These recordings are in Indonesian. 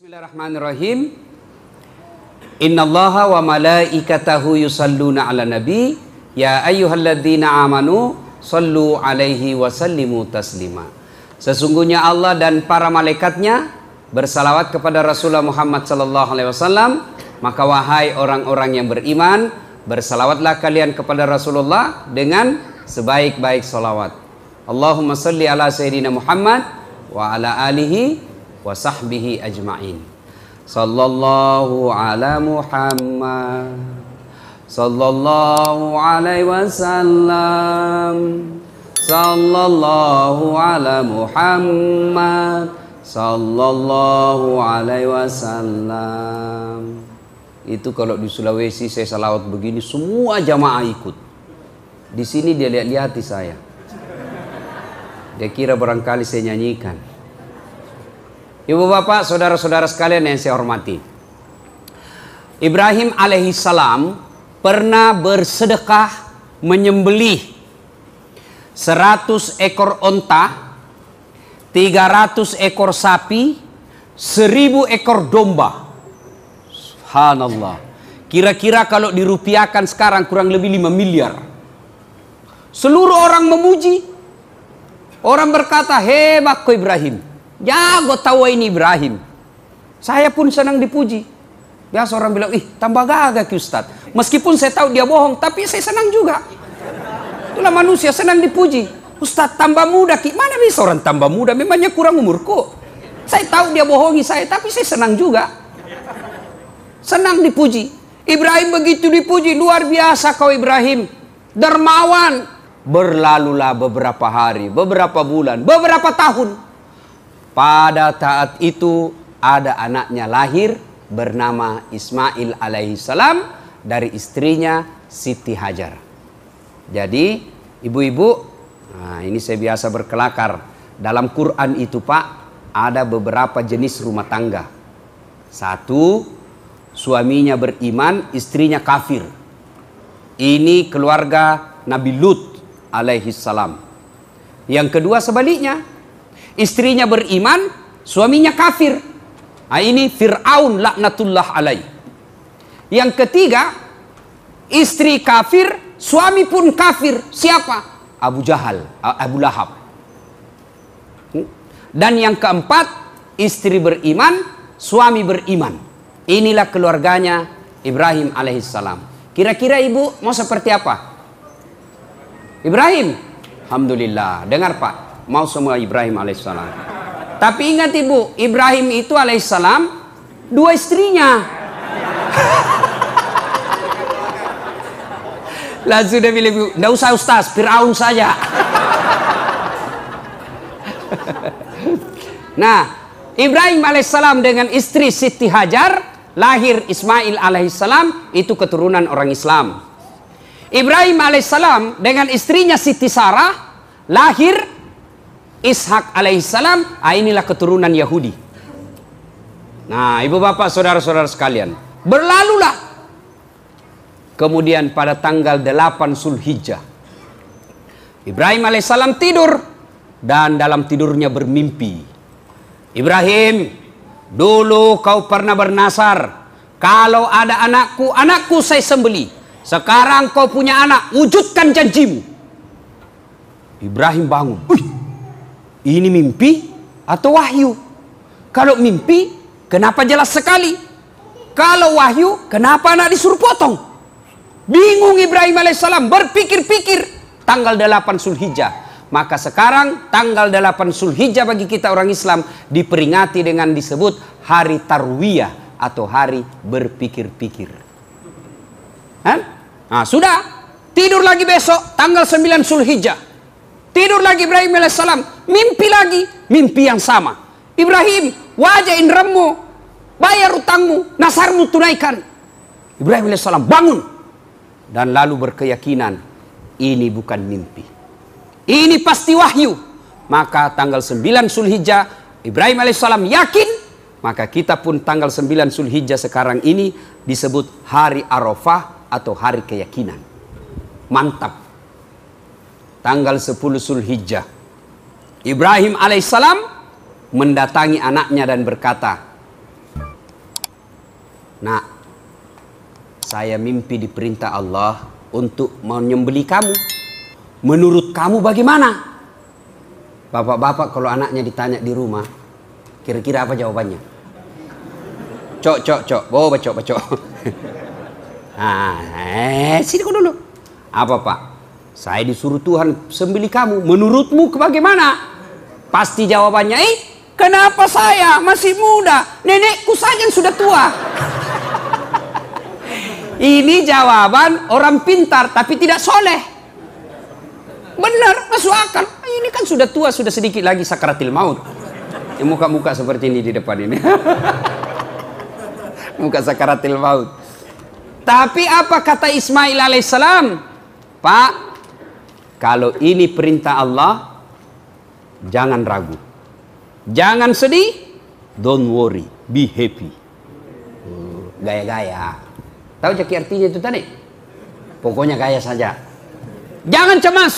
Bismillahirrahmanirrahim. Innallaha wa malaikatahu yusalluna ala nabi ya ayyuhalladzina amanu sallu alaihi wa sallimu taslima. Sesungguhnya Allah dan para malaikatnya bersalawat kepada Rasulullah Muhammad sallallahu alaihi wasallam, maka wahai orang-orang yang beriman, bersalawatlah kalian kepada Rasulullah dengan sebaik-baik salawat. Allahumma salli ala sayyidina Muhammad wa ala alihi wa sahbihi ajma'in. Sallallahu ala Muhammad sallallahu alaihi wasallam. Sallallahu ala Muhammad sallallahu alaihi wasallam. Itu kalau di Sulawesi saya salawat begini semua jamaah ikut. Di sini dia lihat-lihati saya. Dia kira barangkali saya nyanyikan. Ibu bapak, saudara-saudara sekalian yang saya hormati, Ibrahim alaihissalam pernah bersedekah menyembelih 100 ekor onta, 300 ekor sapi, 1000 ekor domba. Subhanallah. Kira-kira kalau dirupiahkan sekarang kurang lebih 5 miliar. Seluruh orang memuji. Orang berkata, hebat kau Ibrahim. Jago tahu ini Ibrahim. Saya pun senang dipuji. Biasa orang bilang, ih tambah gagah ki Ustaz. Meskipun saya tahu dia bohong, tapi saya senang juga. Itulah manusia, senang dipuji. Ustaz tambah muda ki. Mana bisa orang tambah muda? Memangnya kurang umurku. Saya tahu dia bohongi saya, tapi saya senang juga. Senang dipuji. Ibrahim begitu dipuji, luar biasa kau Ibrahim. Dermawan. Berlalulah beberapa hari, beberapa bulan, beberapa tahun. Pada saat itu ada anaknya lahir bernama Ismail alaihissalam dari istrinya Siti Hajar. Jadi ibu-ibu, nah ini saya biasa berkelakar. Dalam Quran itu Pak, ada beberapa jenis rumah tangga. Satu, suaminya beriman, istrinya kafir. Ini keluarga Nabi Lut alaihissalam. Yang kedua sebaliknya. Istrinya beriman, suaminya kafir. Nah, ini Fir'aun laknatullah alaih. Yang ketiga, istri kafir, suami pun kafir. Siapa? Abu Jahal, Abu Lahab. Dan yang keempat, istri beriman, suami beriman. Inilah keluarganya Ibrahim alaihissalam. Kira-kira ibu mau seperti apa? Ibrahim? Alhamdulillah. Dengar Pak. Mau semua Ibrahim alaihissalam. Tapi ingat ibu, Ibrahim itu alaihissalam 2 istrinya. Lah sudah bilang ibu, nggak usah Ustaz, Fir'aun saja. Nah, Ibrahim alaihissalam dengan istri Siti Hajar lahir Ismail alaihissalam, itu keturunan orang Islam. Ibrahim alaihissalam dengan istrinya Siti Sarah lahir Ishak alaihissalam, inilah keturunan Yahudi. Nah, ibu bapak, saudara-saudara sekalian, berlalulah. Kemudian pada tanggal 8 Zulhijjah, Ibrahim alaihissalam tidur dan dalam tidurnya bermimpi. Ibrahim, dulu kau pernah bernasar, kalau ada anakku, anakku saya sembeli. Sekarang kau punya anak, wujudkan janjimu. Ibrahim bangun. Ini mimpi atau wahyu? Kalau mimpi, kenapa jelas sekali? Kalau wahyu, kenapa anak disuruh potong? Bingung Ibrahim alaihissalam, berpikir-pikir. Tanggal 8 Zulhijjah. Maka sekarang tanggal 8 Zulhijjah bagi kita orang Islam diperingati dengan disebut hari Tarwiyah atau hari berpikir-pikir. Nah, sudah. Tidur lagi besok tanggal 9 Zulhijjah. Tidur lagi Ibrahim alaihissalam, mimpi lagi, mimpi yang sama. Ibrahim, wajah inderamu, bayar utangmu, nasarmu tunaikan. Ibrahim alaihissalam bangun dan lalu berkeyakinan ini bukan mimpi, ini pasti wahyu. Maka tanggal 9 Zulhijjah Ibrahim alaihissalam yakin, maka kita pun tanggal 9 Zulhijjah sekarang ini disebut hari Arafah atau hari keyakinan. Mantap. Tanggal 10 Zulhijjah Ibrahim alaihissalam mendatangi anaknya dan berkata, Nak, saya mimpi diperintah Allah untuk menyembelih kamu. Menurut kamu bagaimana? Bapak-bapak kalau anaknya ditanya di rumah, kira-kira apa jawabannya? Cok. Bawa bacok. Sini kau dulu. Apa Pak? Saya disuruh Tuhan sembelih kamu. Menurutmu bagaimana? Pasti jawabannya, kenapa saya masih muda? Nenekku saja yang sudah tua. Ini jawaban orang pintar tapi tidak soleh. Benar, masuk akal. Ini kan sudah tua, sudah sedikit lagi sakaratil maut. Muka-muka seperti ini di depan ini. Muka sakaratil maut. Tapi apa kata Ismail alaihissalam? Pak, kalau ini perintah Allah, jangan ragu. Jangan sedih. Don't worry, be happy. Gaya-gaya. Tahu caki artinya itu tadi? Pokoknya gaya saja. Jangan cemas,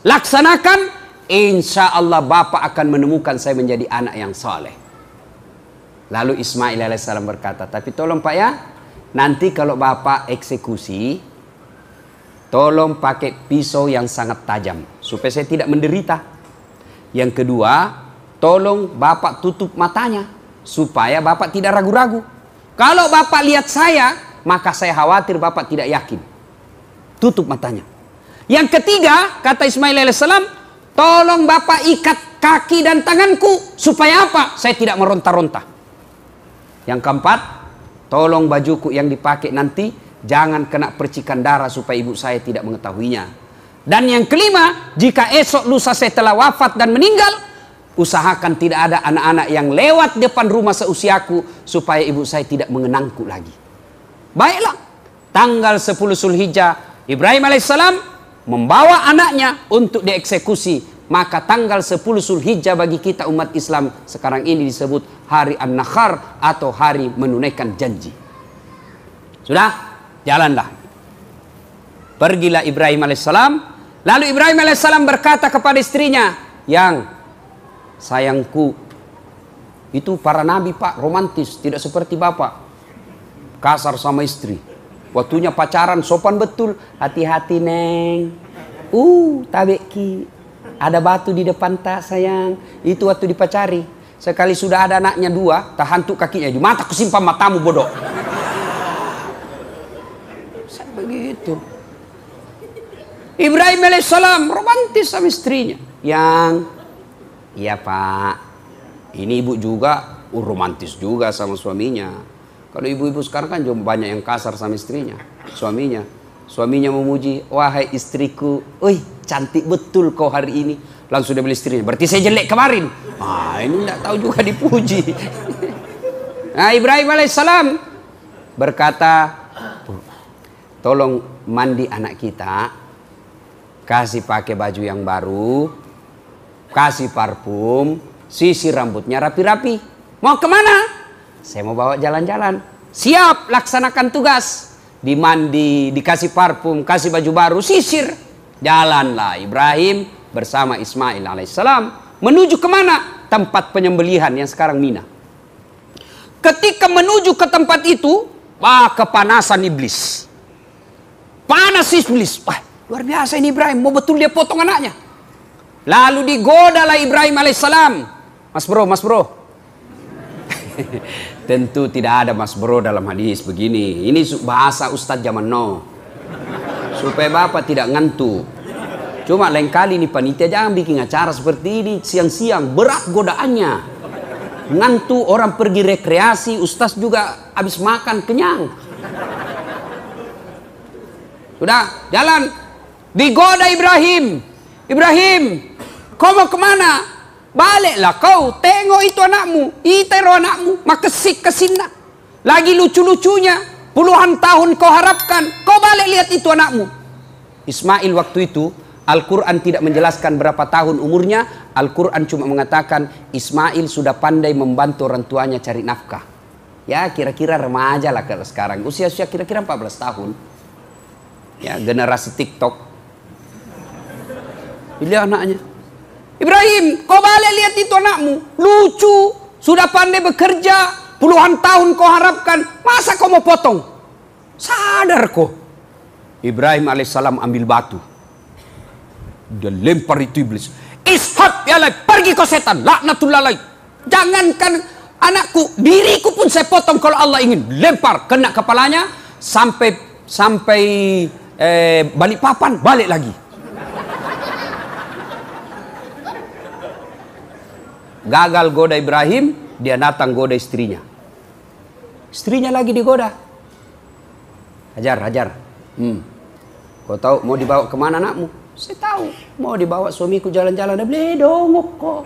laksanakan, insya Allah Bapak akan menemukan saya menjadi anak yang soleh. Lalu Ismail alaihissalam berkata, tapi tolong Pak ya, nanti kalau Bapak eksekusi, tolong pakai pisau yang sangat tajam, supaya saya tidak menderita. Yang kedua, tolong Bapak tutup matanya, supaya Bapak tidak ragu-ragu. Kalau Bapak lihat saya, maka saya khawatir Bapak tidak yakin. Tutup matanya. Yang ketiga, kata Ismail alaihissalam, tolong Bapak ikat kaki dan tanganku. Supaya apa? Saya tidak meronta-ronta. Yang keempat, tolong bajuku yang dipakai nanti jangan kena percikan darah supaya ibu saya tidak mengetahuinya. Dan yang kelima, jika esok lusa saya telah wafat dan meninggal, usahakan tidak ada anak-anak yang lewat depan rumah seusiaku supaya ibu saya tidak mengenangku lagi. Baiklah, tanggal 10 Zulhijjah, Ibrahim alaihissalam membawa anaknya untuk dieksekusi. Maka tanggal 10 Zulhijjah bagi kita umat Islam sekarang ini disebut hari An-Nakhar atau hari menunaikan janji. Sudah? Jalanlah. Pergilah Ibrahim alaihissalam. Lalu Ibrahim alaihissalam berkata kepada istrinya, yang sayangku, itu para nabi Pak romantis, tidak seperti Bapak kasar sama istri. Waktunya pacaran sopan betul. Hati-hati neng. Tabeki. Ada batu di depan tak sayang. Itu waktu dipacari. Sekali sudah ada anaknya 2, tak hantuk kakinya di mata, kusimpan matamu bodoh. Begitu. Ibrahim alaihissalam romantis sama istrinya. Yang, iya Pak, ini ibu juga romantis juga sama suaminya. Kalau ibu-ibu sekarang kan juga banyak yang kasar sama istrinya, suaminya. Suaminya memuji, wahai istriku, cantik betul kau hari ini. Langsung dia beli istrinya, berarti saya jelek kemarin. Ini tidak tahu juga dipuji. Nah, Ibrahim alaihissalam berkata, tolong mandi anak kita, kasih pakai baju yang baru, kasih parfum, sisir rambutnya rapi-rapi. Mau kemana? Saya mau bawa jalan-jalan. Siap, laksanakan tugas. Dimandi, dikasih parfum, kasih baju baru, sisir. Jalanlah Ibrahim bersama Ismail alaihissalam menuju kemana? Tempat penyembelihan yang sekarang Mina. Ketika menuju ke tempat itu, kepanasan iblis. Panas iblis. Luar biasa ini Ibrahim, mau betul dia potong anaknya. Lalu digodalah Ibrahim alaihissalam. Mas bro. Tentu tidak ada mas bro dalam hadis begini. Ini bahasa Ustadz zaman now, supaya Bapak tidak ngantuk. Cuma lain kali nih panitia jangan bikin acara seperti ini siang-siang, berat godaannya. Ngantuk, orang pergi rekreasi, Ustadz juga habis makan kenyang. Sudah, jalan. Digoda Ibrahim. Ibrahim, kau mau kemana? Baliklah kau, tengok itu anakmu, itero anakmu, makesik kesina. Lagi lucu-lucunya, puluhan tahun kau harapkan, kau balik lihat itu anakmu. Ismail waktu itu, Al-Quran tidak menjelaskan berapa tahun umurnya. Al-Quran cuma mengatakan Ismail sudah pandai membantu orang tuanya cari nafkah. Ya kira-kira remaja lah sekarang, usia-usia kira-kira 14 tahun. Ya generasi TikTok. Pilih anaknya. Ibrahim, kau balik lihat itu anakmu. Lucu, sudah pandai bekerja, Puluhan tahun kau harapkan, masa kau mau potong? Sadar kau. Ibrahim alaihissalam ambil batu. Dia lempar itu iblis. Ishab ya lai, pergi kau setan, laknatullah lai. Jangankan anakku, diriku pun saya potong kalau Allah ingin. Lempar, kena kepalanya, sampai balik papan, balik lagi. Gagal goda Ibrahim, dia datang goda istrinya. Istrinya lagi digoda. Hajar. Kau tahu mau dibawa kemana anakmu? Saya tahu, mau dibawa suamiku jalan-jalan. Dia bilang, dongok kok.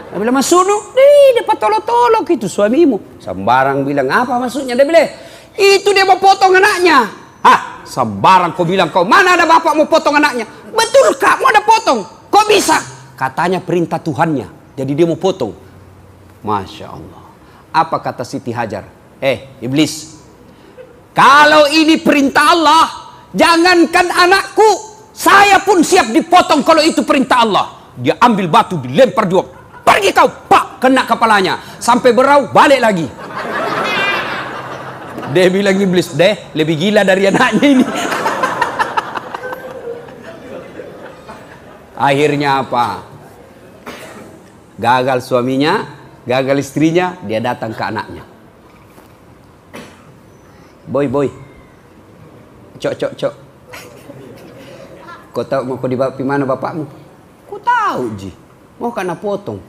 Dia bilang, masuk dia patolog-tolog itu suamimu. Sembarang bilang, apa maksudnya? Dia bilang, itu dia mau potong anaknya. Hah, sembarang kau bilang kau, mana ada bapak mau potong anaknya? Betul kak, mau ada potong. Kok bisa? Katanya perintah Tuhannya, jadi dia mau potong. Masya Allah. Apa kata Siti Hajar? Iblis, kalau ini perintah Allah, jangankan anakku, saya pun siap dipotong kalau itu perintah Allah. Dia ambil batu, dilempar juga. Pergi kau, pak, kena kepalanya. Sampai berau, balik lagi. Dia bilang iblis, lebih gila dari anaknya ini. Akhirnya apa? Gagal suaminya, gagal istrinya, dia datang ke anaknya. Boy. Cok. Kau tahu mau kau dibawa mana bapakmu? Kau tahu ji. Mau kena potong.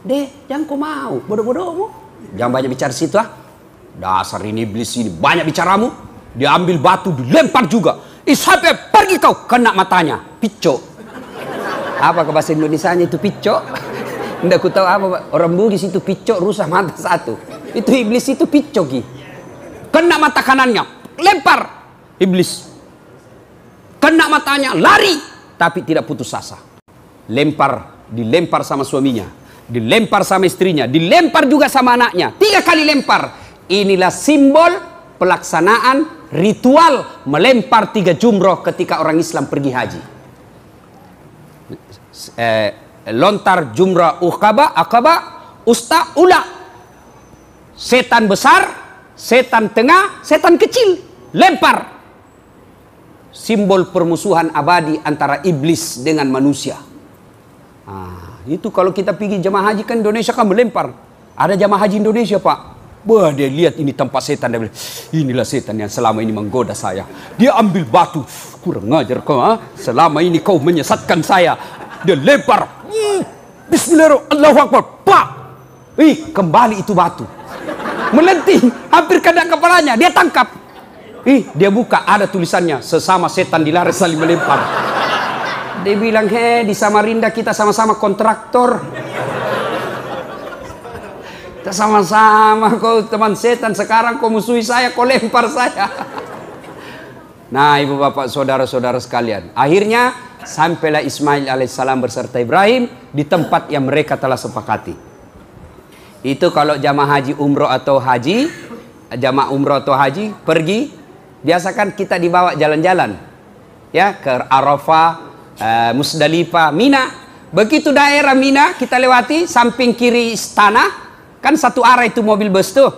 Jangan kau mau. Bodoh-bodohmu. Jangan banyak bicara situ ah. Dasar ini iblis ini, banyak bicaramu. Dia ambil batu, dilempar juga. Ishab, pergi kau, kena matanya. Picok. Apa ke bahasa Indonesianya itu picok? Nggak ku tahu apa, Pak. Orang Bugis itu picok, rusak mata satu. Itu iblis itu picok ki. Kena mata kanannya, lempar iblis. Kena matanya, lari, tapi tidak putus asa. Dilempar sama suaminya, dilempar sama istrinya, dilempar juga sama anaknya. 3 kali lempar. Inilah simbol pelaksanaan ritual melempar 3 jumroh ketika orang Islam pergi haji. Lontar jumrah akabah, usta, ula. Setan besar, setan tengah, setan kecil. Lempar. Simbol permusuhan abadi antara iblis dengan manusia. Itu kalau kita pergi jamaah haji kan Indonesia kan melempar. Ada jamaah haji Indonesia pak. Wah, dia lihat ini tempat setan. Dia bilang, inilah setan yang selama ini menggoda saya. Dia ambil batu. Kurang ajar kau, selama ini kau menyesatkan saya. Dia lempar. Bismillahirrahmanirrahim. Allahu Akbar. Pak. Kembali itu batu. Melenting. Hampir kena kepalanya. Dia tangkap. Dia buka. Ada tulisannya. Sesama setan dilarang saling melempar. Dia bilang, di Samarinda kita sama-sama kontraktor. Kita sama-sama, kau teman setan, sekarang kau musuhi saya, kau lempar saya. Nah, ibu bapak, saudara-saudara sekalian, akhirnya sampailah Ismail alaihissalam beserta Ibrahim di tempat yang mereka telah sepakati. Itu kalau jamaah haji umroh atau haji, jamaah umroh atau haji pergi, biasakan kita dibawa jalan-jalan, ya, ke Arafah, Musdalifah, Mina. Begitu daerah Mina kita lewati, samping kiri istana. Kan satu arah itu mobil bus tuh.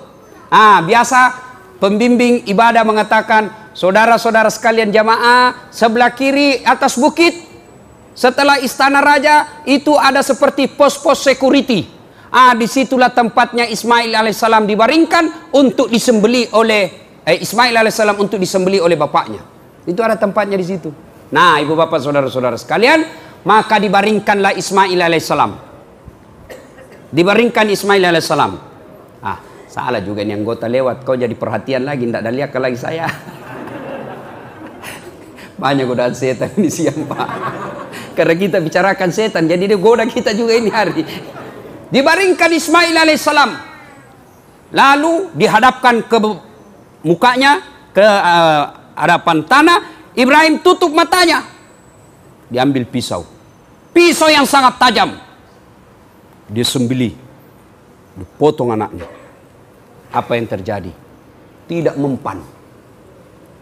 Biasa pembimbing ibadah mengatakan, saudara-saudara sekalian jamaah, sebelah kiri atas bukit, setelah istana raja, itu ada seperti pos-pos security. Disitulah tempatnya Ismail alaihissalam dibaringkan untuk disembeli oleh Ismail alaihissalam untuk disembeli oleh bapaknya. Itu ada tempatnya di situ. Nah, ibu bapak saudara-saudara sekalian, maka dibaringkanlah Ismail alaihissalam. Dibaringkan Ismail alaihissalam. Salah juga ini anggota lewat, kau jadi perhatian lagi, tidak ada lihat lagi saya. Banyak godaan setan ini siang pak. Karena kita bicarakan setan, jadi dia goda kita juga ini hari. Dibaringkan Ismail alaihissalam. Lalu dihadapkan ke mukanya, ke hadapan tanah. Ibrahim tutup matanya. Diambil pisau. Pisau yang sangat tajam. Dia sembeli, dipotong anaknya. Apa yang terjadi? Tidak mempan.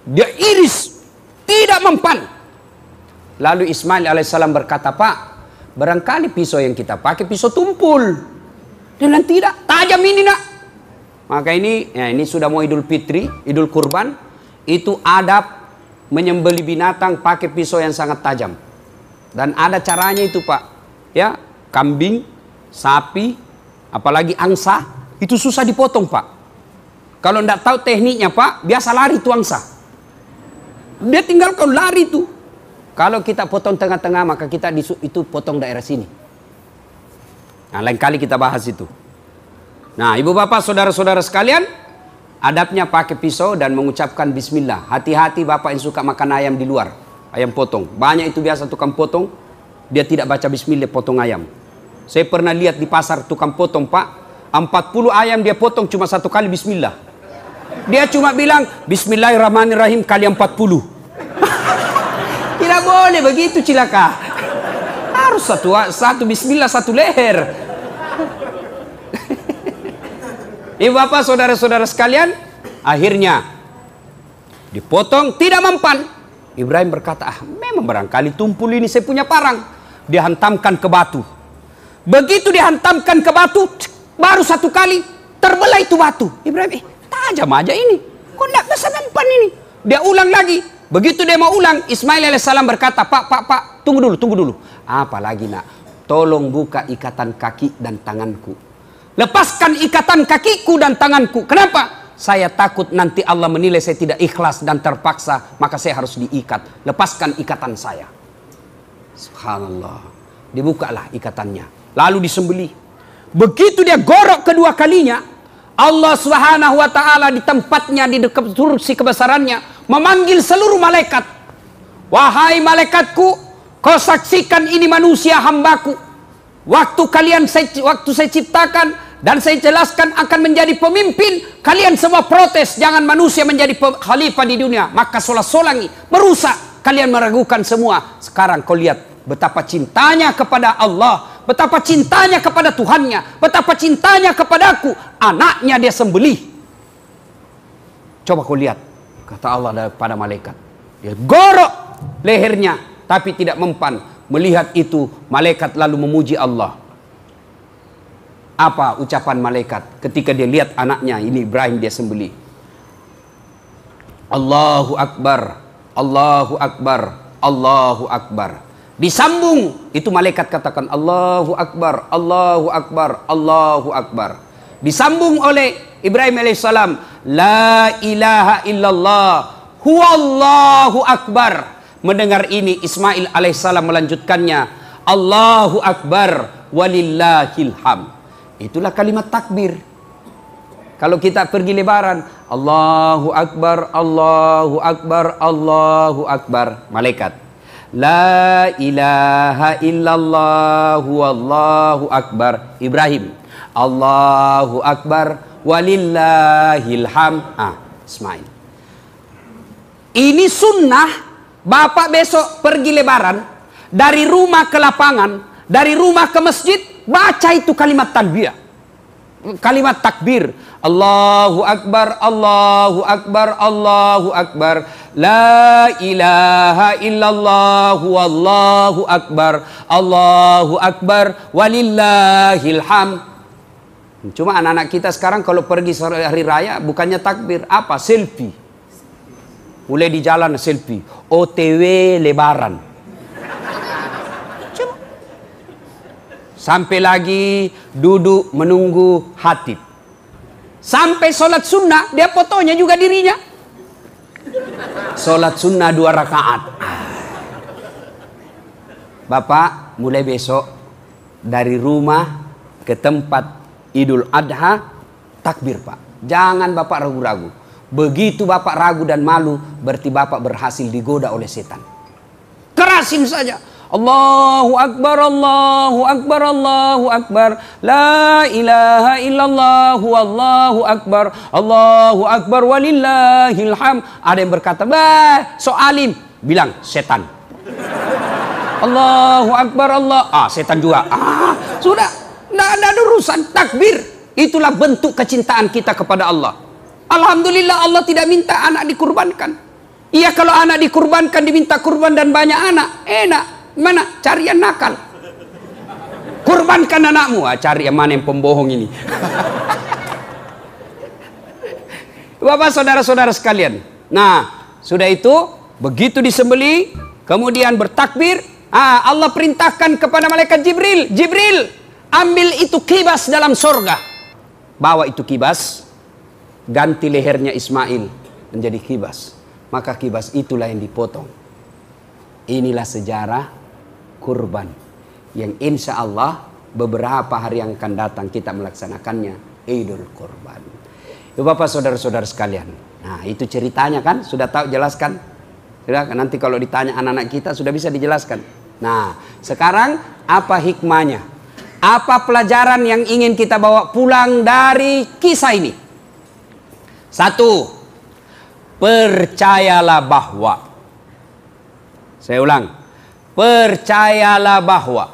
Dia iris, tidak mempan. Lalu Ismail alaihissalam berkata, Pak, barangkali pisau yang kita pakai pisau tumpul. Dia bilang, tidak, tajam ini nak. Maka ini, ya ini sudah mau Idul Fitri, Idul Kurban. Itu adab menyembelih binatang pakai pisau yang sangat tajam. Dan ada caranya itu Pak. Ya, kambing, sapi, apalagi angsa, itu susah dipotong Pak. Kalau tidak tahu tekniknya Pak, biasa lari tuh angsa. Dia tinggal kau lari tuh. Kalau kita potong tengah-tengah, maka kita itu potong daerah sini. Nah, lain kali kita bahas itu. Nah, ibu bapak, saudara-saudara sekalian, adabnya pakai pisau dan mengucapkan bismillah. Hati-hati bapak yang suka makan ayam di luar. Ayam potong. Banyak itu biasa tukang potong, dia tidak baca bismillah potong ayam. Saya pernah lihat di pasar tukang potong Pak, 40 ayam dia potong cuma 1 kali bismillah. Dia cuma bilang bismillahirrahmanirrahim kali 40. Tidak boleh begitu cilaka. Harus satu bismillah, 1 leher. Ibu bapak, saudara-saudara sekalian, akhirnya dipotong, tidak mempan. Ibrahim berkata, memang barangkali tumpul ini saya punya parang. Dia hantamkan ke batu. Begitu dihantamkan ke batu, baru 1 kali terbelah itu batu. Ibrahim, tajam aja ini. Kok tidak bisa mempan ini? Dia ulang lagi. Begitu dia mau ulang, Ismail alaihissalam berkata, Pak, tunggu dulu. Apalagi nak, tolong buka ikatan kaki dan tanganku. Lepaskan ikatan kakiku dan tanganku. Kenapa? Saya takut nanti Allah menilai saya tidak ikhlas dan terpaksa, maka saya harus diikat. Lepaskan ikatan saya. Subhanallah. Dibukalah ikatannya. Lalu disembelih. Begitu dia gorok kedua kalinya, Allah Subhanahu wa taala di tempatnya, di dekat kursi kebesarannya, memanggil seluruh malaikat. Wahai malaikatku, kau saksikan ini manusia hambaku. Waktu saya ciptakan dan saya jelaskan akan menjadi pemimpin, kalian semua protes, jangan manusia menjadi khalifah di dunia. Maka solang-solangi, merusak, kalian meragukan semua. Sekarang kau lihat betapa cintanya kepada Allah, betapa cintanya kepada Tuhannya, betapa cintanya kepadaku. Anaknya dia sembelih. Coba kau lihat, kata Allah pada malaikat. Dia gorok lehernya, tapi tidak mempan. Melihat itu, malaikat lalu memuji Allah. Apa ucapan malaikat ketika dia lihat anaknya ini Ibrahim dia sembelih? Allahu Akbar, Allahu Akbar, Allahu Akbar. Disambung, itu malaikat katakan Allahu Akbar, Allahu Akbar, Allahu Akbar. Disambung oleh Ibrahim alaihissalam, La ilaha illallah, huwallahu akbar. Mendengar ini Ismail alaihissalam melanjutkannya, Allahu Akbar walillahil ham. Itulah kalimat takbir. Kalau kita pergi lebaran, Allahu Akbar, Allahu Akbar, Allahu Akbar. Malaikat, La ilaha illallah wallahu akbar. Ibrahim, Allahu Akbar walillahil ham. Ismail. Ini sunnah. Bapak besok pergi lebaran, dari rumah ke lapangan, dari rumah ke masjid, baca itu kalimat talbiyah, kalimat takbir. Allahu Akbar, Allahu Akbar, Allahu Akbar. La ilaha illallah wallahu akbar, Allahu Akbar walillahil ham. Cuma anak-anak kita sekarang kalau pergi hari raya bukannya takbir, apa? Selfie. Mulai di jalan selfie, OTW lebaran. Coba. Sampai lagi duduk menunggu khatib. Sampai sholat sunnah, dia fotonya juga dirinya. Sholat sunnah 2 rakaat. Bapak, mulai besok dari rumah ke tempat Idul Adha, takbir Pak. Jangan Bapak ragu-ragu. Begitu Bapak ragu dan malu, berarti Bapak berhasil digoda oleh setan. Kerasin saja. Allahu Akbar, Allahu Akbar, Allahu Akbar. La ilaha illallah, Allahu Akbar, Allahu Akbar walillahil ham. Ada yang berkata, bah, so alim. Bilang, setan. Allahu Akbar, Allah. Setan juga. Sudah. Tidak ada urusan. Takbir. Itulah bentuk kecintaan kita kepada Allah. Alhamdulillah Allah tidak minta anak dikurbankan. Iya, kalau anak dikurbankan diminta kurban dan banyak anak, enak. Mana? Cari yang nakal. Kurbankan anakmu. Cari yang mana yang pembohong ini. Bapak saudara-saudara sekalian. Nah, sudah itu begitu disembeli, kemudian bertakbir, Allah perintahkan kepada malaikat Jibril, Jibril, ambil itu kibas dalam sorga. Bawa itu kibas, ganti lehernya Ismail menjadi kibas. Maka kibas itulah yang dipotong. Inilah sejarah kurban yang insya Allah beberapa hari yang akan datang kita melaksanakannya, Idul Kurban. Bapak saudara-saudara sekalian. Nah, itu ceritanya kan, sudah tahu, jelaskan. Sudah, nanti kalau ditanya anak-anak kita sudah bisa dijelaskan. Nah, sekarang apa hikmahnya? Apa pelajaran yang ingin kita bawa pulang dari kisah ini? Satu, percayalah bahwa, saya ulang, percayalah bahwa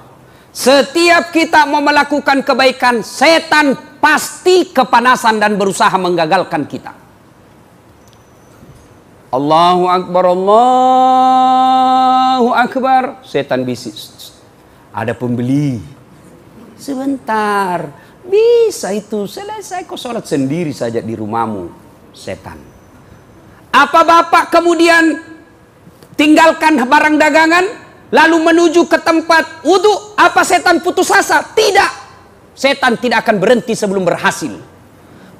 setiap kita mau melakukan kebaikan, setan pasti kepanasan dan berusaha menggagalkan kita. Allahu Akbar, Allahu Akbar. Setan bisik, ada pembeli. Sebentar, bisa itu, selesai kau sholat sendiri saja di rumahmu. Setan. Apa bapak kemudian tinggalkan barang dagangan lalu menuju ke tempat wudhu? Apa setan putus asa? Tidak. Setan tidak akan berhenti sebelum berhasil.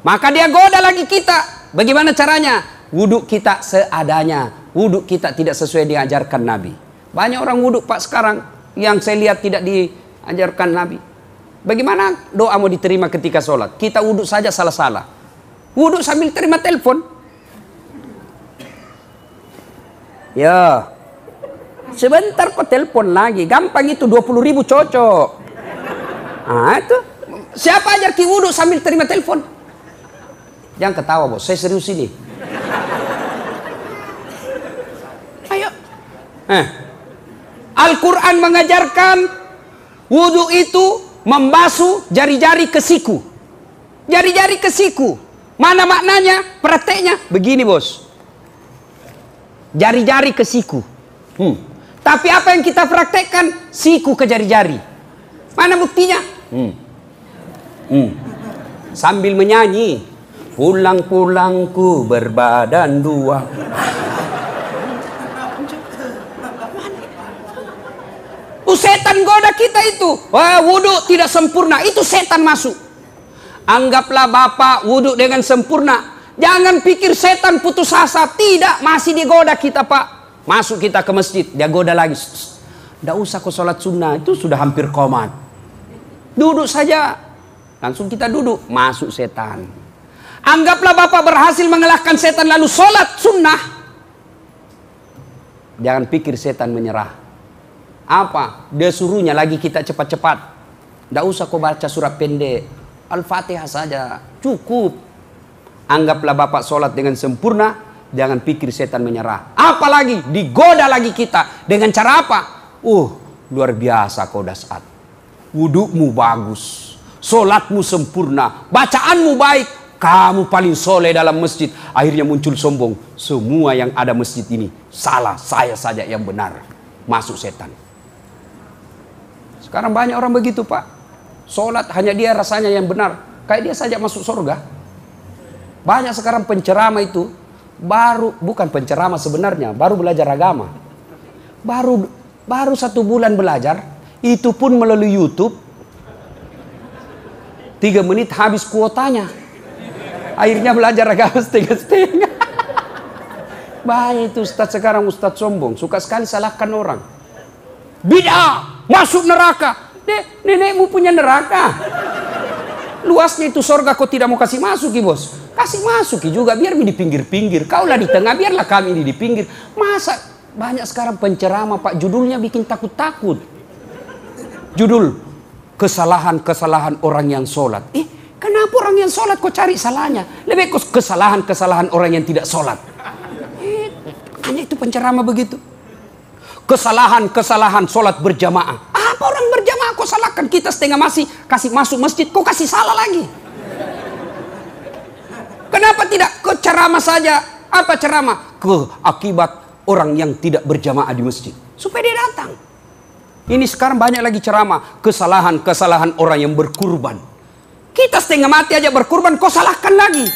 Maka dia goda lagi kita. Bagaimana caranya? Wudhu kita seadanya. Wudhu kita tidak sesuai diajarkan Nabi. Banyak orang wudhu Pak sekarang yang saya lihat tidak diajarkan Nabi. Bagaimana doa mau diterima ketika sholat? Kita wudhu saja salah-salah. Wudhu sambil terima telepon. Ya, sebentar kok telepon lagi. Gampang itu, 20.000 cocok. Ah, itu. Siapa ajar ki wudhu sambil terima telepon? Jangan ketawa bos, saya serius ini. Ayo. Al-Quran mengajarkan wudhu itu membasuh jari-jari ke siku. Jari-jari ke siku. Mana maknanya? Prakteknya begini bos. Jari-jari ke siku. Tapi apa yang kita praktekkan? Siku ke jari-jari. Mana buktinya? Sambil menyanyi. Pulang-pulangku berbadan dua. Setan goda kita itu. Wah, wudhu tidak sempurna. Itu setan masuk. Anggaplah bapak wudhu dengan sempurna. Jangan pikir setan putus asa. Tidak, masih digoda kita pak. Masuk kita ke masjid, dia goda lagi. Tidak usah kau sholat sunnah, itu sudah hampir qomat. Duduk saja. Langsung kita duduk, masuk setan. Anggaplah bapak berhasil mengalahkan setan lalu sholat sunnah. Jangan pikir setan menyerah. Apa? Dia suruhnya lagi kita cepat-cepat. Tidak usah kau baca surat pendek. Al-Fatihah saja, cukup. Anggaplah bapak sholat dengan sempurna. Jangan pikir setan menyerah. Apalagi digoda lagi kita. Dengan cara apa? Luar biasa kau dasar. Wudukmu bagus. Sholatmu sempurna. Bacaanmu baik. Kamu paling soleh dalam masjid. Akhirnya muncul sombong. Semua yang ada masjid ini salah. Saya saja yang benar. Masuk setan. Sekarang banyak orang begitu pak. Sholat hanya dia rasanya yang benar. Kayak dia saja masuk surga. Banyak sekarang penceramah itu. Bukan penceramah sebenarnya. Baru belajar agama. Baru 1 bulan belajar. Itu pun melalui YouTube. 3 menit habis kuotanya. Akhirnya belajar agama setengah-setengah. Bahaya itu ustaz sekarang, ustaz sombong. Suka sekali salahkan orang. Bid'ah, masuk neraka. Nenekmu punya neraka. Luasnya itu sorga kau tidak mau kasih masuk bos. Kasih masuk juga biar di pinggir-pinggir. Kaulah di tengah, biarlah kami ini di pinggir. Masa banyak sekarang penceramah pak, judulnya bikin takut-takut. Judul, kesalahan-kesalahan orang yang sholat. Kenapa orang yang sholat kau cari salahnya? Lebih kesalahan-kesalahan orang yang tidak sholat. Hanya itu penceramah begitu. Kesalahan-kesalahan sholat berjamaah. Apa orang berjamaah kau salahkan? Kita setengah masih kasih masuk masjid, kau kasih salah lagi. Kenapa tidak ke ceramah saja? Apa ceramah? Akibat orang yang tidak berjamaah di masjid. Supaya dia datang. Ini sekarang banyak lagi ceramah. Kesalahan-kesalahan orang yang berkurban. Kita setengah mati aja berkurban, kau salahkan lagi.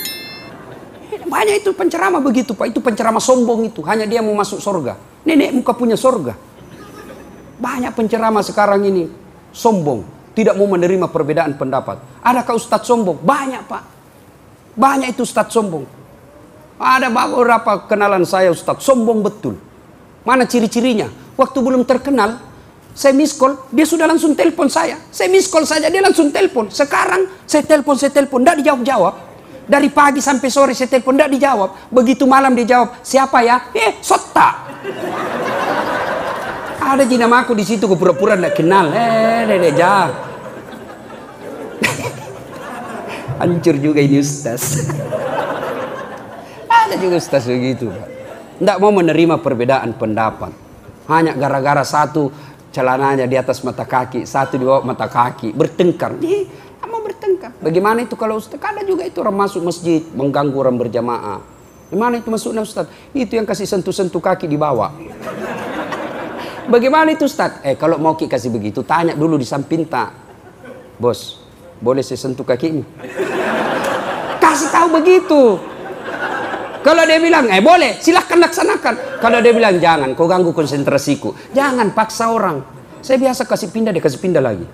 Banyak itu penceramah begitu Pak. Itu penceramah sombong itu. Hanya dia mau masuk surga. Nenek muka punya surga. Banyak penceramah sekarang ini sombong. Tidak mau menerima perbedaan pendapat. Adakah ustadz sombong? Banyak Pak. Banyak itu ustadz sombong. Ada beberapa kenalan saya ustadz sombong betul. Mana ciri-cirinya? Waktu belum terkenal, saya miss call, dia sudah langsung telepon saya. Saya miss call saja, dia langsung telepon. Sekarang saya telepon, tidak dijawab-jawab. Dari pagi sampai sore saya telepon, tidak dijawab. Begitu malam dia jawab, siapa ya? Sota. Ada nama aku di situ, gue pura-pura tidak kenal. Jah. Hancur juga ini ustaz. Ada juga ustaz begitu, Pak. Tidak mau menerima perbedaan pendapat. Hanya gara-gara satu celananya di atas mata kaki, satu di bawah mata kaki, bertengkar. Mau bertengkar. Bagaimana itu kalau ustaz? Ada juga itu orang masuk masjid mengganggu orang berjamaah. Gimana itu masuknya ustaz? Itu yang kasih sentuh-sentuh kaki di bawah. Bagaimana itu ustaz? Kalau mau kasih begitu, tanya dulu di samping tak. Bos, boleh saya sentuh kakimu? Kasih tahu begitu. Kalau dia bilang, boleh, silahkan laksanakan. Kalau dia bilang, jangan, kau ganggu konsentrasiku. Jangan paksa orang. Saya biasa kasih pindah, dia kasih pindah lagi.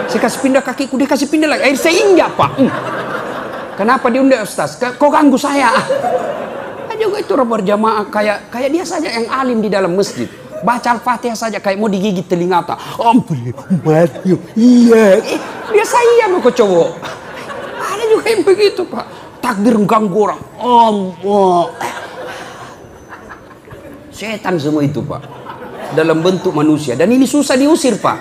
Saya kasih pindah kakiku, dia kasih pindah lagi. Saya injak Pak. Kenapa diundak ustaz? Kau ganggu saya. Juga itu orang berjamaah kayak dia saja yang alim di dalam masjid. Baca Al-Fatihah saja kayak mau digigit telinga tak. Iya. Biasa iya mau cowok. Ada juga yang begitu Pak. Takbir ganggu orang. Allah. Setan semua itu Pak. Dalam bentuk manusia. Dan ini susah diusir Pak.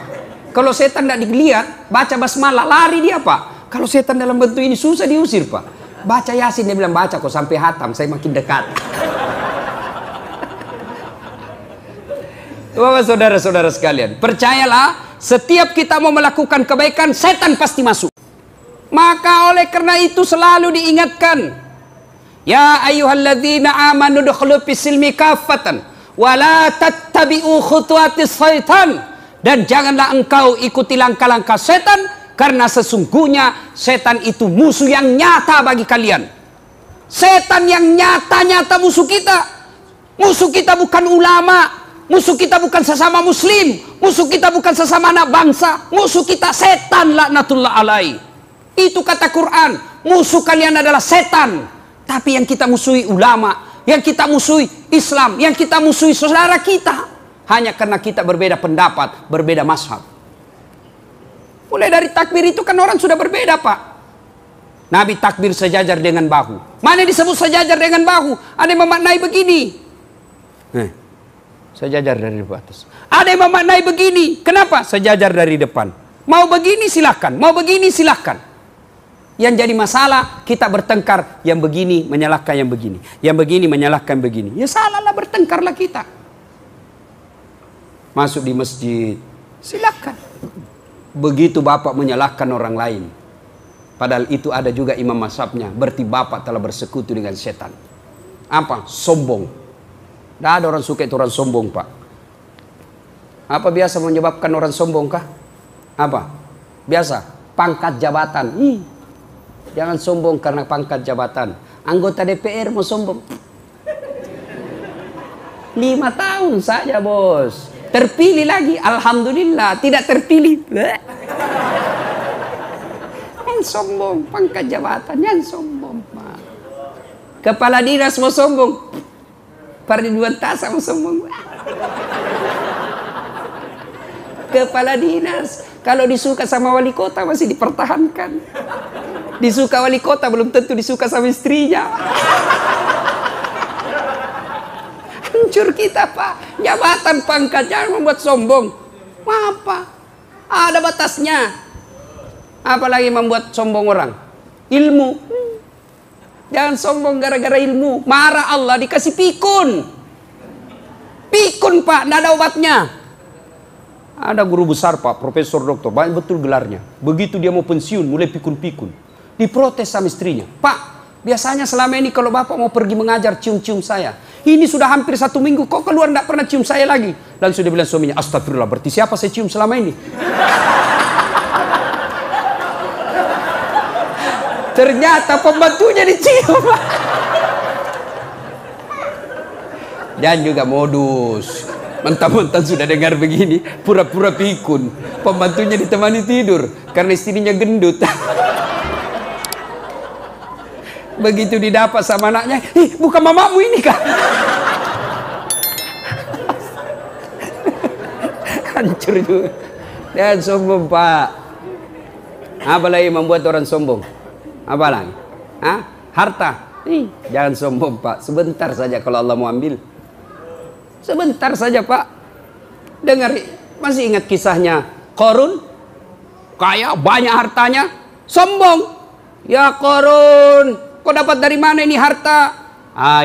Kalau setan tidak dilihat, baca basmalah, lari dia Pak. Kalau setan dalam bentuk ini susah diusir Pak. Baca Yasin, dia bilang baca kok sampai hatam, saya makin dekat. Bapak saudara-saudara sekalian, percayalah, setiap kita mau melakukan kebaikan, setan pasti masuk. Maka oleh karena itu selalu diingatkan, ya ayyuhalladzina amanu dukhulu fis-silmi kaffatan wa la tattabi'u khutuwatis syaitan, dan janganlah engkau ikuti langkah-langkah setan, karena sesungguhnya setan itu musuh yang nyata bagi kalian. Setan yang nyata-nyata musuh kita. Musuh kita bukan ulama, musuh kita bukan sesama muslim, musuh kita bukan sesama anak bangsa, musuh kita setan laknatullah alaihi. Itu kata Quran, musuh kalian adalah setan. Tapi yang kita musuhi ulama, yang kita musuhi Islam, yang kita musuhi saudara kita, hanya karena kita berbeda pendapat, berbeda mazhab. Mulai dari takbir itu kan orang sudah berbeda Pak. Nabi takbir sejajar dengan bahu. Mana disebut sejajar dengan bahu? Ada yang memaknai begini, sejajar dari atas. Ada yang memaknai begini, kenapa? Sejajar dari depan. Mau begini silahkan, mau begini silahkan. Yang jadi masalah kita bertengkar, yang begini menyalahkan yang begini, yang begini menyalahkan begini. Ya salahlah, bertengkarlah kita. Masuk di masjid, silahkan. Begitu bapak menyalahkan orang lain, padahal itu ada juga imam mazhabnya, berarti bapak telah bersekutu dengan setan. Apa? Sombong. Tidak ada orang suka itu orang sombong Pak. Apa biasa menyebabkan orang sombong kah? Apa? Biasa, pangkat jabatan. Jangan sombong karena pangkat jabatan. Anggota DPR mau sombong. 5 tahun saja bos. Terpilih lagi, alhamdulillah. Tidak terpilih. Yang sombong, pangkat jabatan. Yang sombong Pak. Kepala dinas mau sombong. Pardiduan Tasa mau sombong. Kepala dinas, kalau disuka sama wali kota masih dipertahankan. Disuka wali kota belum tentu disuka sama istrinya. Hancur kita Pak. Jabatan pangkat jangan membuat sombong. Apa? Ada batasnya. Apalagi membuat sombong orang. Ilmu. Jangan sombong gara-gara ilmu. Marah Allah dikasih pikun. Pikun Pak, tidak ada obatnya. Ada guru besar Pak, profesor doktor, banyak betul gelarnya. Begitu dia mau pensiun, mulai pikun-pikun. Diprotes sama istrinya. Pak, biasanya selama ini kalau bapak mau pergi mengajar cium-cium saya. Ini sudah hampir 1 minggu, kok keluar tidak pernah cium saya lagi. Langsung dia bilang suaminya, astagfirullah, berarti siapa saya cium selama ini? Ternyata pembantunya dicium. Dan juga modus. Mentang-mentang sudah dengar begini, pura-pura pikun. Pembantunya ditemani tidur karena istrinya gendut. Begitu didapat sama anaknya, ih bukan mamamu ini kah? Hancur juga. Dan sombong Pak. Apa lagi membuat orang sombong? Apa lagi? Hah? Harta. Jangan sombong Pak. Sebentar saja kalau Allah mau ambil. Sebentar saja Pak. Dengar, masih ingat kisahnya Qarun? Kaya, banyak hartanya. Sombong. Ya Qarun, kau dapat dari mana ini harta?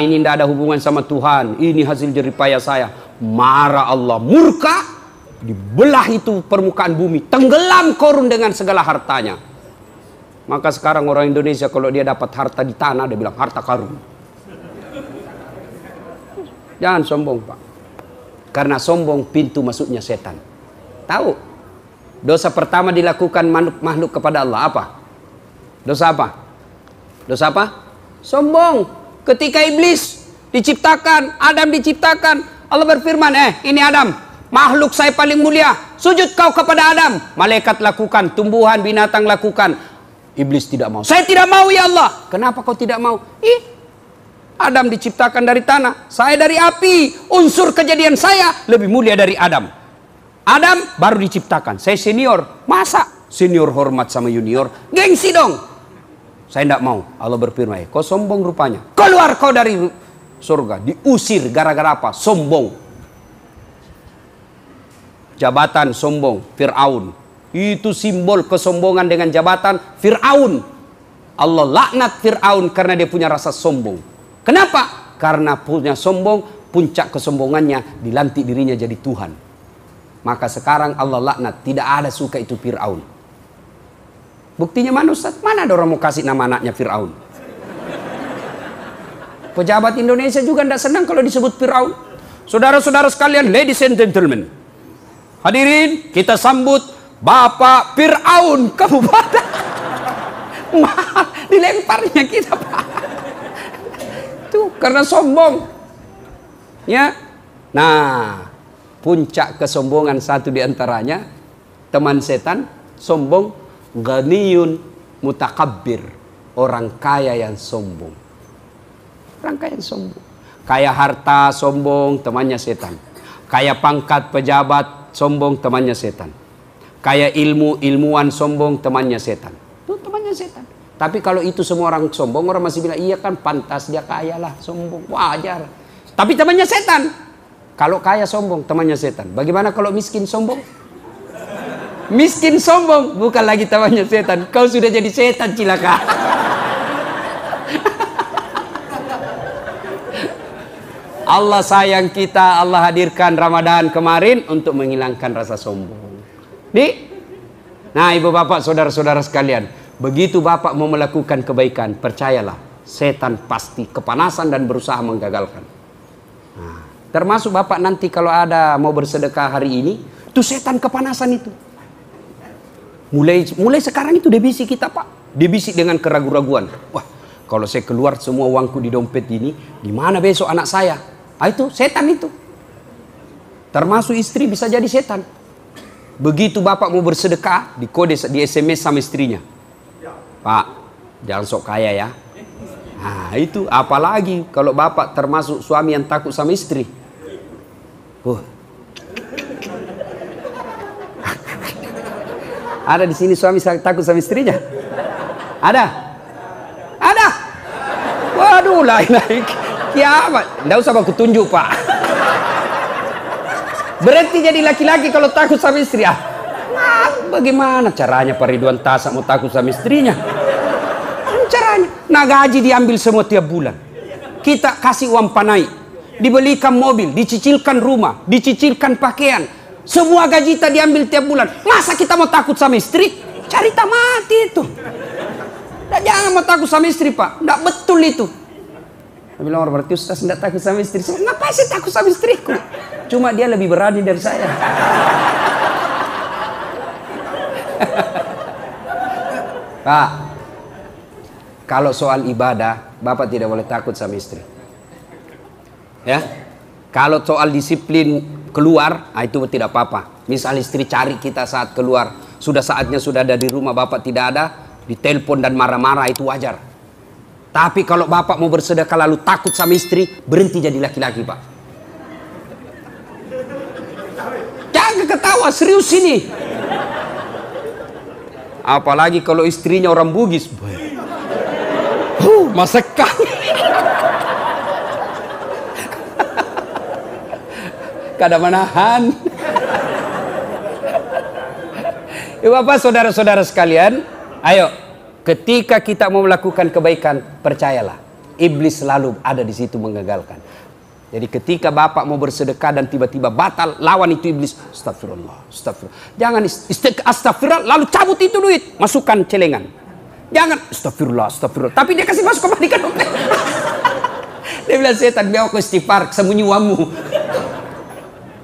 Ini tidak ada hubungan sama Tuhan. Ini hasil jeripaya saya. Marah Allah, murka. Dibelah itu permukaan bumi. Tenggelam Qarun dengan segala hartanya. Maka sekarang orang Indonesia kalau dia dapat harta di tanah, dia bilang harta karun. Jangan sombong Pak. Karena sombong pintu masuknya setan. Tahu? Dosa pertama dilakukan makhluk kepada Allah apa? Dosa apa? Dosa apa? Sombong. Ketika iblis diciptakan, Adam diciptakan, Allah berfirman, ini Adam, makhluk saya paling mulia, sujud kau kepada Adam. Malaikat lakukan, tumbuhan, binatang lakukan. Iblis tidak mau. Saya tidak mau ya Allah. Kenapa kau tidak mau? Adam diciptakan dari tanah, saya dari api. Unsur kejadian saya lebih mulia dari Adam. Adam baru diciptakan, saya senior. Masa senior hormat sama junior? Gengsi dong. Saya tidak mau. Allah berfirman, kau sombong rupanya. Keluar kau dari surga. Diusir gara-gara apa? Sombong. Jabatan sombong, Fir'aun. Itu simbol kesombongan dengan jabatan Fir'aun. Allah laknat Fir'aun karena dia punya rasa sombong. Kenapa? Karena punya sombong, puncak kesombongannya dilantik dirinya jadi Tuhan. Maka sekarang Allah laknat, tidak ada suka itu Fir'aun. Buktinya mana Ustaz? Mana ada orang mau kasih nama anaknya Fir'aun? Pejabat Indonesia juga tidak senang kalau disebut Fir'aun. Saudara-saudara sekalian, ladies and gentlemen, hadirin, kita sambut Bapak Fir'aun Kabupaten. Dilemparnya kita Pak. Tuh karena sombong. Ya. Nah, puncak kesombongan satu diantaranya teman setan, sombong, ghaniyun mutakabbir, orang kaya yang sombong. Orang kaya yang sombong. Kaya harta sombong, temannya setan. Kaya pangkat pejabat sombong, temannya setan. Kaya ilmu, ilmuwan sombong, temannya setan. Itu temannya setan. Tapi kalau itu semua orang sombong, orang masih bilang, iya kan pantas dia kaya lah, sombong, wajar. Tapi temannya setan. Kalau kaya sombong, temannya setan. Bagaimana kalau miskin sombong? Miskin sombong, bukan lagi temannya setan. Kau sudah jadi setan cilaka. Allah sayang kita, Allah hadirkan Ramadan kemarin untuk menghilangkan rasa sombong. Nah ibu bapak saudara-saudara sekalian, begitu bapak mau melakukan kebaikan, percayalah setan pasti kepanasan dan berusaha menggagalkan. Nah, termasuk bapak nanti kalau ada mau bersedekah hari ini, tuh setan kepanasan itu. Mulai sekarang itu dia bisik kita Pak, dia bisik dengan keraguan-raguan. Wah, kalau saya keluar semua uangku di dompet ini, gimana besok anak saya? Itu setan itu. Termasuk istri bisa jadi setan. Begitu bapak mau bersedekah, dikode di SMS sama istrinya. Pak, jangan sok kaya ya. Nah itu, apalagi kalau bapak termasuk suami yang takut sama istri. Ada di sini suami takut sama istrinya? Ada? Ada? Waduh, lain-lain. Kiamat. Nggak usah aku tunjuk Pak. Berarti jadi laki-laki kalau takut sama istri. Bagaimana caranya Pak Ridwan Tasak mau takut sama istrinya? Caranya, nah gaji diambil semua tiap bulan. Kita kasih uang panai, dibelikan mobil, dicicilkan rumah, dicicilkan pakaian. Semua gaji kita diambil tiap bulan. Masa kita mau takut sama istri? Cari mati itu. Nah, jangan mau takut sama istri Pak. Nggak betul itu. Saya bilang, orang berarti Ustaz tidak takut sama istri. Ngapain sih takut sama istriku? Cuma dia lebih berani dari saya. Pak, kalau soal ibadah, Bapak tidak boleh takut sama istri. Ya, Kalau soal disiplin keluar, nah itu tidak apa-apa. Misal istri cari kita saat keluar, sudah saatnya sudah ada di rumah, bapak tidak ada, ditelepon dan marah-marah, itu wajar. Tapi kalau bapak mau bersedekah lalu takut sama istri, berhenti jadi laki-laki, Pak. Jangan ketawa, serius ini. Apalagi kalau istrinya orang Bugis. Masekan. Kada menahan. Bapak, saudara-saudara sekalian, ayo, ketika kita mau melakukan kebaikan, percayalah, iblis selalu ada di situ menggagalkan. Jadi ketika bapak mau bersedekah dan tiba-tiba batal, lawan itu iblis. Astagfirullah, astagfirullah. Jangan astagfirullah lalu cabut itu duit, masukkan celengan. Jangan astagfirullah, astagfirullah. Tapi dia kasih masuk kembali ke dompet. Dia bilang, setan biar aku istighfar, sembunyi uangmu.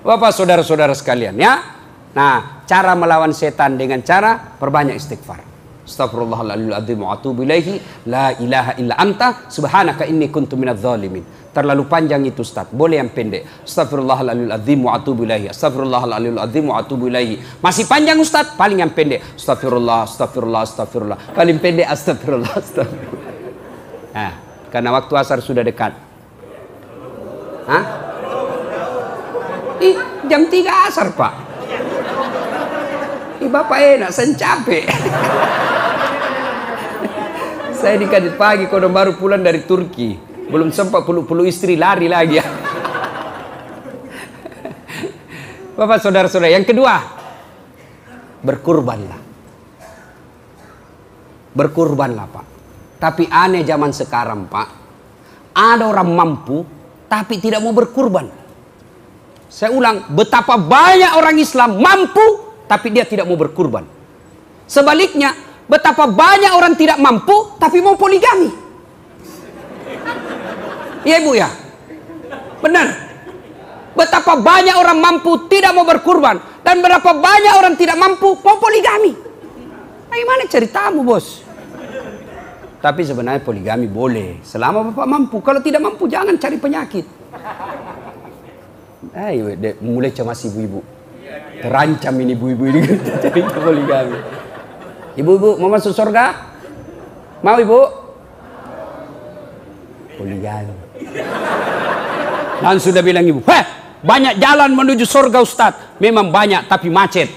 Bapak, saudara-saudara sekalian, ya. Nah, cara melawan setan dengan cara perbanyak istighfar. Astaghfirullahaladzim wa atubu ilaihi, la ilaha illa anta, subhanaka inni kuntu minadz zalimin. Terlalu panjang itu, Ustaz. Boleh yang pendek. Astaghfirullahaladzim wa atubu ilaihi, astaghfirullahaladzim wa atubu ilaihi. Masih panjang, Ustaz? Paling yang pendek. Astagfirullah, astagfirullah, astagfirullah. Paling pendek astagfirullah, astagfirullah. Nah, karena waktu asar sudah dekat. Hah? Jam 3 asar, Pak. Bapak enak, saya capek. Saya dikasih pagi, kodong baru pulang dari Turki. Belum sempat puluh istri, lari lagi ya. Bapak, saudara-saudara, yang kedua, berkurbanlah. Berkurbanlah, Pak. Tapi aneh zaman sekarang, Pak. Ada orang mampu, tapi tidak mau berkurban. Saya ulang, betapa banyak orang Islam mampu, tapi dia tidak mau berkurban. Sebaliknya, betapa banyak orang tidak mampu, tapi mau poligami. Iya, Ibu ya? Benar. Betapa banyak orang mampu tidak mau berkurban, dan berapa banyak orang tidak mampu mau poligami. Bagaimana ceritamu, Bos? Tapi sebenarnya poligami boleh, selama Bapak mampu. Kalau tidak mampu, jangan cari penyakit. Ayo, mulai cemas ibu-ibu. Terancam ini ibu-ibu ini cari poligami. Ibu-ibu mau masuk surga? Mau, Ibu? Poligami. Dan sudah bilang ibu, banyak jalan menuju surga, Ustaz. Memang banyak, tapi macet.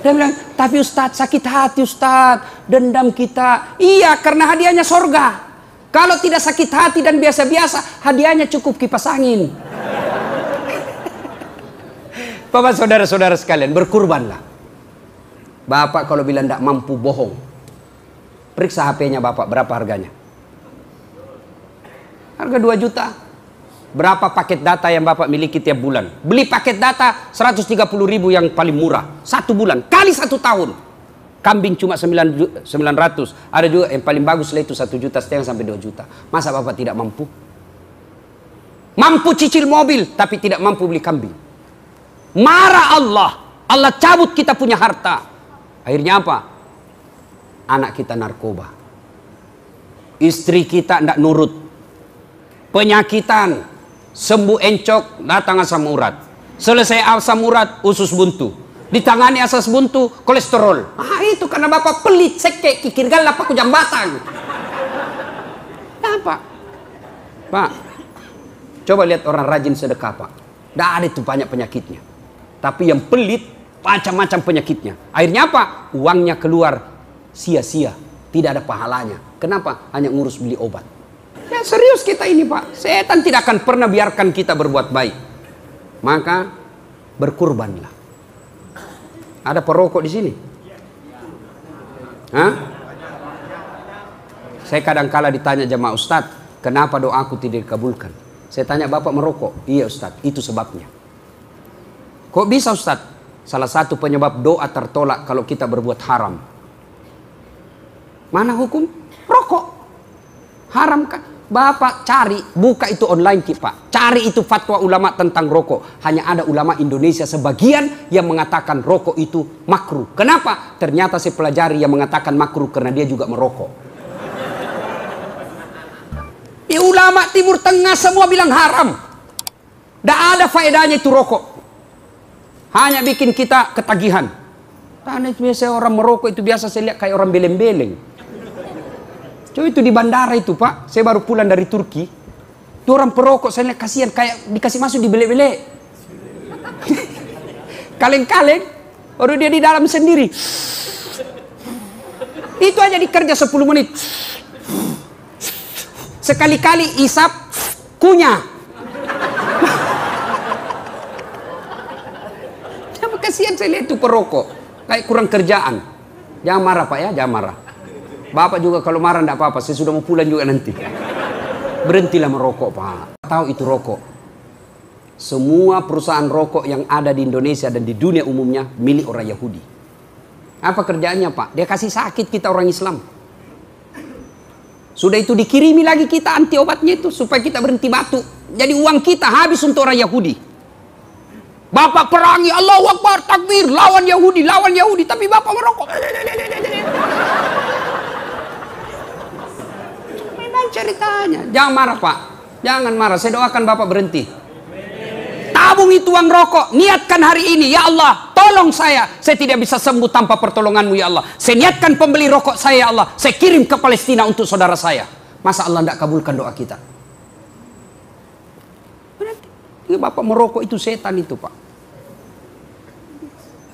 Dia bilang, tapi Ustaz, sakit hati Ustaz, dendam kita. Iya, karena hadiahnya surga. Kalau tidak sakit hati dan biasa-biasa, hadiahnya cukup kipas angin. Bapak, saudara-saudara sekalian, berkurbanlah. Bapak kalau bilang tidak mampu, bohong. Periksa HP-nya Bapak, berapa harganya? Harga 2 juta. Berapa paket data yang Bapak miliki tiap bulan? Beli paket data 130.000 yang paling murah. 1 bulan, kali 1 tahun. Kambing cuma 900. Ada juga yang paling bagus lah itu 1,5 juta sampai 2 juta. Masa Bapak tidak mampu? Mampu cicil mobil, tapi tidak mampu beli kambing. Marah Allah. Allah cabut kita punya harta. Akhirnya apa? Anak kita narkoba. Istri kita tidak nurut. Penyakitan. Sembuh encok, datang asam urat. Selesai asam urat, usus buntu. Ditangani asas buntu, kolesterol. Itu karena Bapak pelit, sekek, kikir galap, aku jam batang. Apa? Pak, coba lihat orang rajin sedekah, Pak. Tidak ada itu banyak penyakitnya. Tapi yang pelit, macam-macam penyakitnya. Akhirnya apa? Uangnya keluar sia-sia. Tidak ada pahalanya. Kenapa? Hanya ngurus beli obat. Ya serius kita ini, Pak. Setan tidak akan pernah biarkan kita berbuat baik. Maka berkurbanlah. Ada perokok di sini? Hah? Saya kadang-kala ditanya jamaah, Ustadz, kenapa doaku tidak dikabulkan? Saya tanya, Bapak merokok? Iya Ustadz, itu sebabnya. Kok bisa Ustadz? Salah satu penyebab doa tertolak kalau kita berbuat haram. Mana hukum? Rokok. Haram kan? Bapak cari, buka itu online Pak. Cari itu fatwa ulama tentang rokok. Hanya ada ulama Indonesia sebagian yang mengatakan rokok itu makruh. Kenapa? Ternyata saya pelajari yang mengatakan makruh karena dia juga merokok. Di ulama Timur Tengah semua bilang haram. Tidak ada faedahnya itu rokok. Hanya bikin kita ketagihan. Karena itu biasa orang merokok itu biasa saya lihat kayak orang beleng-beleng. Coba itu di bandara itu Pak. Saya baru pulang dari Turki. Itu orang perokok saya lihat kasihan kayak dikasih masuk di belek-belek. Kaleng-kaleng. Baru dia di dalam sendiri. Itu aja dikerja 10 menit. Sekali-kali isap kunyah. Kasihan saya lihat itu perokok. Kayak kurang kerjaan. Jangan marah Pak ya, jangan marah. Bapak juga kalau marah tidak apa-apa. Saya sudah mau pulang juga nanti. Berhentilah merokok Pak. Tahu itu rokok. Semua perusahaan rokok yang ada di Indonesia dan di dunia umumnya milik orang Yahudi. Apa kerjaannya Pak? Dia kasih sakit kita orang Islam. Sudah itu dikirimi lagi kita anti obatnya itu supaya kita berhenti batuk. Jadi uang kita habis untuk orang Yahudi. Bapak perangi, Allahu Akbar, takbir, lawan Yahudi, tapi Bapak merokok. Memang ceritanya. Jangan marah Pak, jangan marah. Saya doakan Bapak berhenti. Tabung itu uang rokok, niatkan hari ini, ya Allah, tolong saya tidak bisa sembuh tanpa pertolonganmu ya Allah. Saya niatkan pembeli rokok saya ya Allah, saya kirim ke Palestina untuk saudara saya. Masa Allah tidak kabulkan doa kita? Berarti Bapak merokok itu setan itu Pak.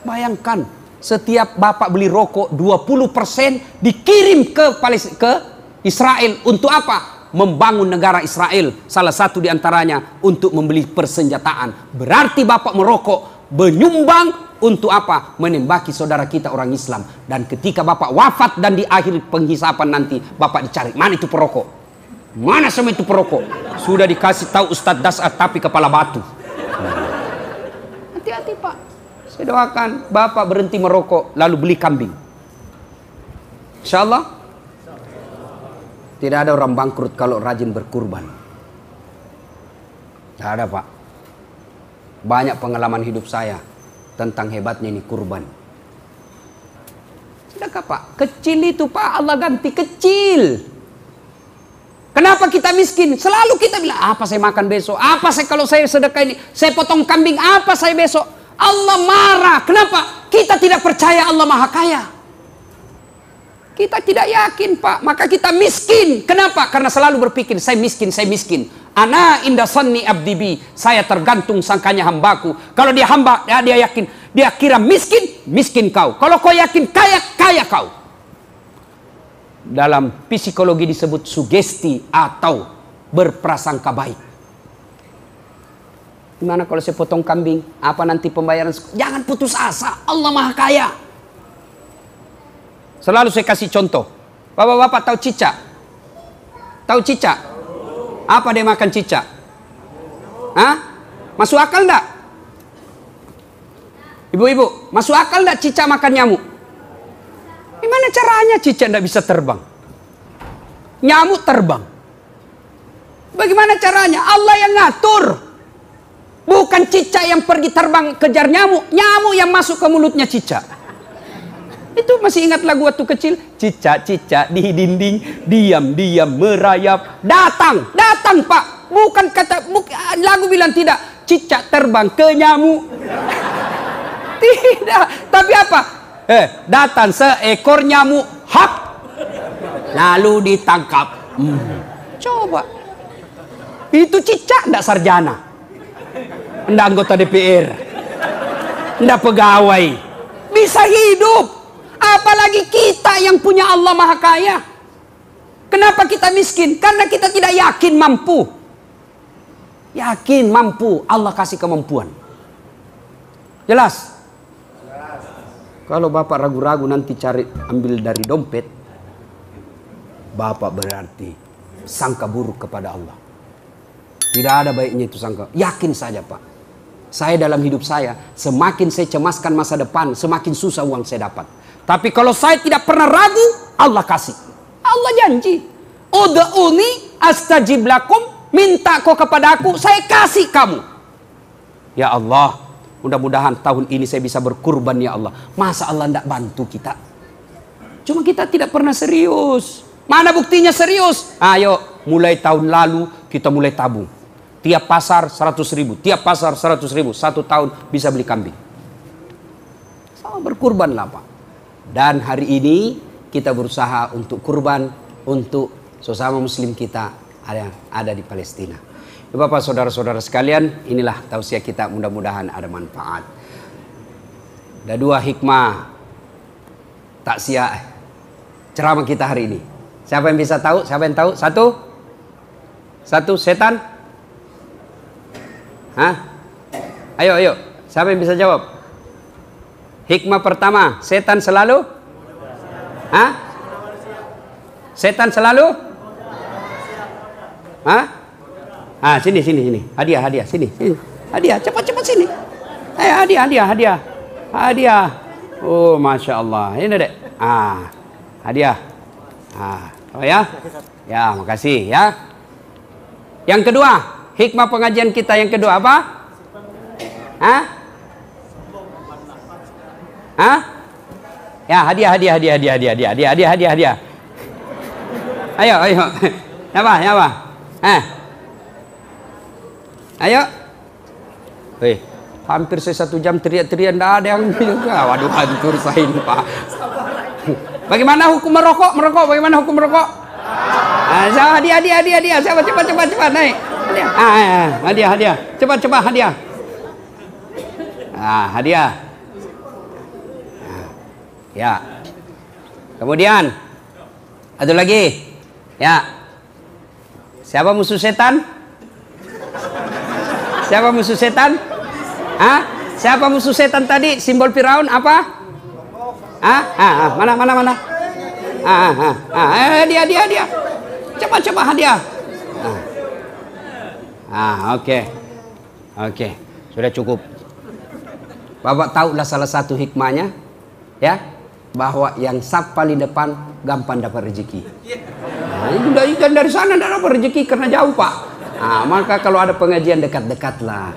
Bayangkan, setiap Bapak beli rokok 20% dikirim ke Israel. Untuk apa? Membangun negara Israel. Salah satu diantaranya untuk membeli persenjataan. Berarti Bapak merokok menyumbang untuk apa? Menembaki saudara kita orang Islam. Dan ketika Bapak wafat dan di akhir penghisapan nanti Bapak dicari. Mana itu perokok? Mana semua itu perokok? Sudah dikasih tahu Ustadz Dasar tapi kepala batu. Hati-hati Pak. Saya doakan Bapak berhenti merokok lalu beli kambing. Insya Allah tidak ada orang bangkrut kalau rajin berkurban. Tidak ada Pak. Banyak pengalaman hidup saya tentang hebatnya ini kurban. Sedekah Pak. Kecil itu Pak Allah ganti kecil. Kenapa kita miskin? Selalu kita bilang apa saya makan besok? Apa saya kalau saya sedekah ini? Saya potong kambing apa saya besok? Allah marah. Kenapa? Kita tidak percaya Allah Maha Kaya. Kita tidak yakin Pak. Maka kita miskin. Kenapa? Karena selalu berpikir saya miskin, saya miskin. Ana inda sanni abdi bi. Saya tergantung sangkanya hambaku. Kalau dia hamba, dia yakin. Dia kira miskin, miskin kau. Kalau kau yakin kaya, kaya kau. Dalam psikologi disebut sugesti atau berprasangka baik. Gimana kalau saya potong kambing? Apa nanti pembayaran? Jangan putus asa. Allah Maha Kaya. Selalu saya kasih contoh. Bapak-bapak tahu cicak? Tahu cicak? Apa dia makan cicak? Hah? Masuk akal enggak? Ibu-ibu, masuk akal enggak cicak makan nyamuk? Gimana caranya cicak enggak bisa terbang? Nyamuk terbang. Bagaimana caranya? Allah yang ngatur. Bukan cicak yang pergi terbang kejar nyamuk. Nyamuk yang masuk ke mulutnya cicak. Itu masih ingat lagu waktu kecil? Cicak-cicak di dinding, diam-diam merayap. Datang, datang Pak. Bukan kata, lagu bilang tidak. Cicak terbang ke nyamuk. Tidak. Tapi apa? Datang seekor nyamuk. Hap. Lalu ditangkap. Coba. Itu cicak enggak sarjana. Enggak anggota DPR. Enggak pegawai. Bisa hidup. Apalagi kita yang punya Allah Maha Kaya. Kenapa kita miskin? Karena kita tidak yakin mampu. Yakin mampu. Allah kasih kemampuan. Jelas? Kalau Bapak ragu-ragu nanti cari ambil dari dompet, Bapak berarti sangka buruk kepada Allah. Tidak ada baiknya itu sangka. Yakin saja Pak. Saya dalam hidup saya, semakin saya cemaskan masa depan, semakin susah uang saya dapat. Tapi kalau saya tidak pernah ragu, Allah kasih. Allah janji. Ud'uni astajib lakum. Minta kau kepada aku, saya kasih kamu. Ya Allah, mudah-mudahan tahun ini saya bisa berkurban ya Allah. Masa Allah tidak bantu kita? Cuma kita tidak pernah serius. Mana buktinya serius? Ayo, mulai tahun lalu kita mulai tabung. Tiap pasar 100.000, tiap pasar 100.000, 1 tahun bisa beli kambing. Sama berkurbanlah Pak. Dan hari ini kita berusaha untuk kurban untuk sesama muslim kita ada di Palestina. Bapak saudara-saudara sekalian, inilah tausiah kita, mudah-mudahan ada manfaat. Ada 2 hikmah taksiah ceramah kita hari ini. Siapa yang bisa tahu? Siapa yang tahu? Satu setan? Hah? Ayo. Siapa yang bisa jawab? Hikmah pertama, setan selalu? Hah? Setan selalu? Hah? Ah, sini. Hadiah, sini. Hadiah, cepat sini. Hadiah. Oh, Masya Allah. Ini dek. Hadiah. Oh ya. Ya, makasih ya. Yang kedua, hikmah pengajian kita yang kedua apa? Ya, hadiah. Ayo. Siapa? Ayo. Wih, hampir 1 jam teriak-teriak, nggak ada yang juga. Waduh, hancur saya ini Pak. Bagaimana hukum merokok? Bagaimana hukum merokok? Hadiah. Siapa? Cepat naik. Hadiah. Cepat hadiah. Hadiah. Ya. Kemudian ada lagi. Ya. Siapa musuh setan? Siapa musuh setan tadi? Simbol Firaun apa? Mana? Hadiah. Cepat hadiah. Oke. Sudah cukup. Bapak tahulah salah satu hikmahnya, ya, bahwa yang sap paling depan gampang dapat rezeki. Ikan dari sana tidak dapat rezeki karena jauh Pak. Maka kalau ada pengajian dekat-dekatlah.